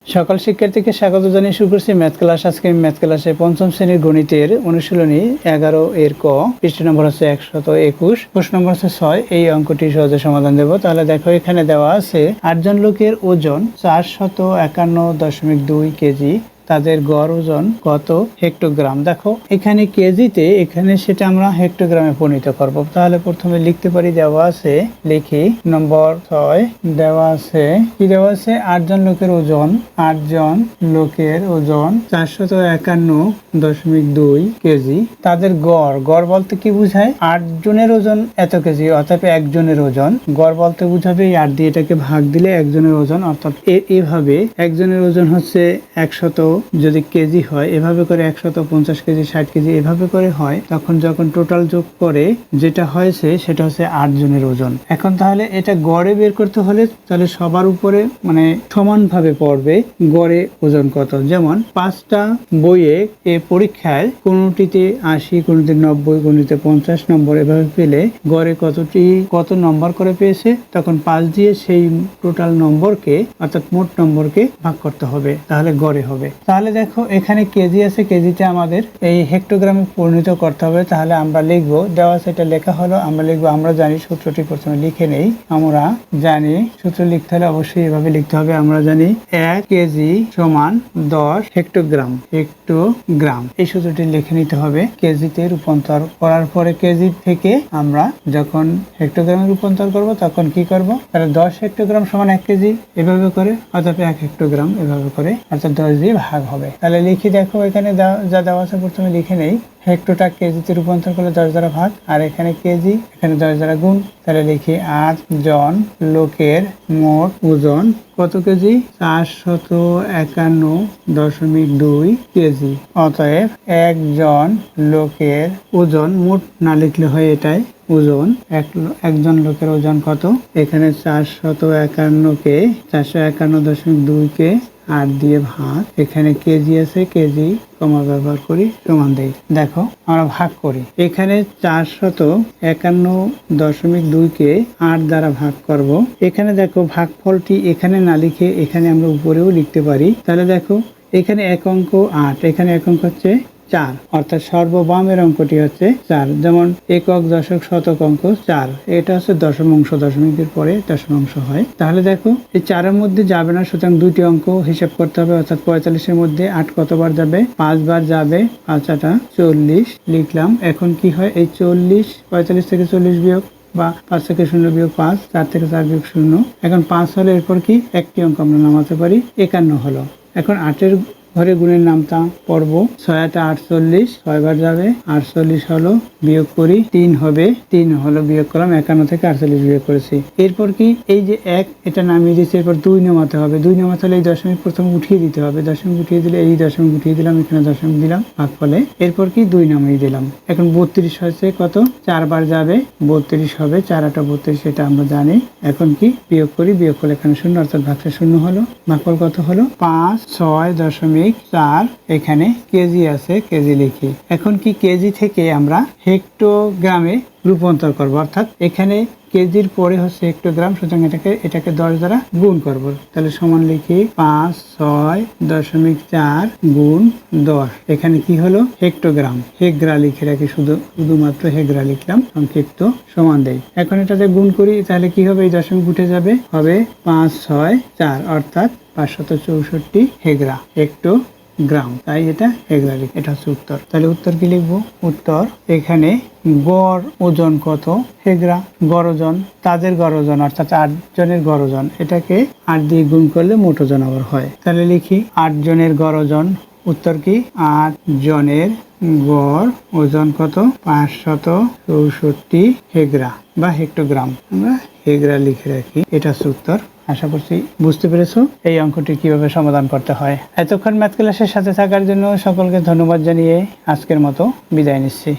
সকল শিক্ষার্থীকে স্বাগত জানিয়ে শুরু করছি ম্যাথ ক্লাস। আজকে ম্যাথ ক্লাসে পঞ্চম শ্রেণীর গণিতের অনুশীলনী 11 এর ক, পৃষ্ঠ নম্বর হচ্ছে 121, প্রশ্ন নম্বর হচ্ছে 6। এই অঙ্কটি সহজে সমাধান দেব। তাহলে দেখো, এখানে দেওয়া আছে 8 জন লোকের ওজন 451.2 কেজি, তাদের গড় ওজন কত হেক্টোগ্রাম। দেখো এখানে কেজিতে, এখানে সেটা আমরা হেক্টোগ্রামে পরিণত করব। তাহলে প্রথমে লিখতে পারি, দেওয়া আছে, লিখি নম্বর 6, দেওয়া আছে কি, দেওয়া আছে 8 জন লোকের ওজন, 8 জন লোকের ওজন 451.2 কেজি, তাদের গড়, গড় বলতে কি বুঝায়, 8 জনের ওজন এত কেজি, অর্থাৎ একজনের ওজন। গড় বলতে বুঝাবে 8 দিয়ে এটাকে ভাগ দিলে একজনের ওজন, অর্থাৎ এভাবে একজনের ওজন হচ্ছে 100, যদি কেজি হয় এভাবে করে 150 কেজি, 60 কেজি এভাবে করে হয়, তখন যখন টোটাল যোগ করে যেটা হয়েছে সেটা হচ্ছে 8 জনের ওজন। এখন তাহলে এটা গড়ে বের করতে হলে তাহলে সবার উপরে মানে সমানভাবে পড়বে গড়ে ওজন কত। যেমন 5টা বইয়ে এ পরীক্ষায় কোনটিতে 80, কোনটিতে 90, কোনটিতে 50 নম্বর এভাবে পেলে গড়ে কত নম্বর করে পেয়েছে, তখন 5 দিয়ে সেই টোটাল নম্বরকে অর্থাৎ মোট নম্বরকে ভাগ করতে হবে, তাহলে গড়ে হবে। তাহলে দেখো এখানে কেজি আছে, কেজিতে আমাদের এই হেক্টোগ্রামে পরিণত করতে হবে। তাহলে আমরা লিখবো, দেওয়া সেটা লেখা হলো, আমরা লিখবো, আমরা জানি সূত্রটি প্রথমে লিখে নেই। আমরা জানি সূত্র লিখতে হলে অবশ্যই এভাবে লিখতে হবে। আমরা জানি 1 কেজি সমান 10 হেক্টোগ্রাম, হেক্টোগ্রাম এই সূত্রটি লিখে নিতে হবে। কেজিতে রূপান্তর করার পরে কেজি থেকে আমরা যখন হেক্টোগ্রামে রূপান্তর করব তখন কি করব, তাহলে 10 হেক্টোগ্রাম সমান 1 কেজি এভাবে করে, অর্থাৎ 1 হেক্টোগ্রাম এভাবে করে, অর্থাৎ 10 দিয়ে ভাগ হবে। তাহলে লিখি, দেখো এখানে যা দেওয়া আছে প্রথমে লিখে নেই। হেক্টোটা কেজিতে রূপান্তর করলে 10 দ্বারা ভাগ, আর এখানে কেজি, এখানে 10 দ্বারা গুণ। তাহলে লিখি 8 জন লোকের মোট ওজন কত কেজি, 451.2 কেজি। অতএব 1 জন লোকের ওজন, মোট না লিখলে হয় এটাই ওজন, একজন লোকের ওজন কত, এখানে 451কে 451.2 কে 8 দিয়ে ভাগ, এখানে কেজি আছে, কেজি কমা ব্যবহার করি, সমান দেই। দেখো আমরা ভাগ করি, এখানে 451.2 কে 8 দ্বারা ভাগ করব। এখানে দেখো ভাগফলটি এখানে না লিখে এখানে আমরা উপরেও লিখতে পারি। তাহলে দেখো এখানে এক অঙ্ক 8, এখানে এক অঙ্ক হচ্ছে 4, অর্থাৎ সর্ববামের অঙ্কটি হচ্ছে 4। যেমন একক, দশক, শতক অঙ্ক 4, এটা হচ্ছে দশমাংশ, দশমিকের পরে দশমাংশ হয়। তাহলে দেখো এই 4-এর মধ্যে যাবে না, সুতরাং দুইটি অঙ্ক হিসাব করতে হবে, অর্থাৎ 45-এর মধ্যে 8 কতবার যাবে, 5 বার যাবে, 5 8 40 লিখলাম। এখন কি হয়, এই 40, 45 থেকে 40 বিয়োগ, বা 5 থেকে 0 বিয়োগ 5, 4 থেকে 4 বিয়োগ 0। এখন 5 হলো, এরপর কি একটি অঙ্ক আমরা নামাতে পারি, 51 হলো। এখন 8-এর ঘরে গুণের নামটা পড়বো, 6 8 48, 6 বার যাবে, 48 হলো, বিয়োগ করি, 3 হবে, 3 হলো, বিয়োগ করলাম, 51 থেকে 48 বিয়োগ করেছি। এরপর কি, এই যে 1 এটা নামিয়ে দিয়েছি, এরপর 2 নামাতে হবে। 2 নামাতে হলে এই দশমিক প্রথমে উঠিয়ে দিতে হবে, দশমিক উঠিয়ে দিলে এই দশমিক উঠিয়ে দিলাম, এখানে দশমিক দিলাম ভাগফলে, এরপর কি 2 নামিয়ে দিলাম। এখন 32 হয়েছে কত, 4 বার যাবে, 32 হবে, 4 8 32, এটা আমরা জানি। এখন কি বিয়োগ করি, বিয়োগ করলে এখানে 0, অর্থাৎ ভাগটা 0 হলো। ভাগফল কত হলো, 5 6.4, এখানে কেজি আছে, কেজি লিখি। এখন কি কেজি থেকে আমরা হেক্টোগ্রামে রূপান্তর করব, অর্থাৎ এখানে কেজির পরে হচ্ছে হেক্টোগ্রাম, সুতরাং এটাকে 10 দ্বারা গুণ করব। তাহলে সমান লিখি 5 6.4 গুণ 10, এখানে কি হলো হেক্টোগ্রাম, হেগ্রা লিখে রাখি, শুধুমাত্র হেগ্রা লিখলাম, সংক্ষিপ্ত, সমান দেই। এখন এটাতে গুণ করি, তাহলে কি হবে, এই দশমিক উঠে যাবে, হবে 5 6 4, অর্থাৎ 564 হেগ্রা, হেক্টোগ্রাম, তাই এটা হেগ্রা লিখি। এটা হচ্ছে উত্তর। তাহলে উত্তর কি লিখবো, উত্তর এখানে গড় ওজন কত হেগ্রা, গড় ওজন, তাদের গড় ওজন, অর্থাৎ 8 জনের গড় ওজন, এটাকে 8 দিয়ে গুণ করলে মোট ওজন আবার হয়। তাহলে লিখি 8 জনের গড় ওজন, উত্তর কি 8 জনের গড় ওজন কত, 564 হেগ্রা বা হেক্টোগ্রাম, আমরা হেগ্রা লিখে রাখি। এটা হচ্ছে উত্তর। আশা করছি বুঝতে পেরেছো এই অঙ্কটি কিভাবে সমাধান করতে হয়। এতক্ষণ ম্যাথ ক্লাসের সাথে থাকার জন্য সকলকে ধন্যবাদ জানিয়ে আজকের মতো বিদায় নিচ্ছি।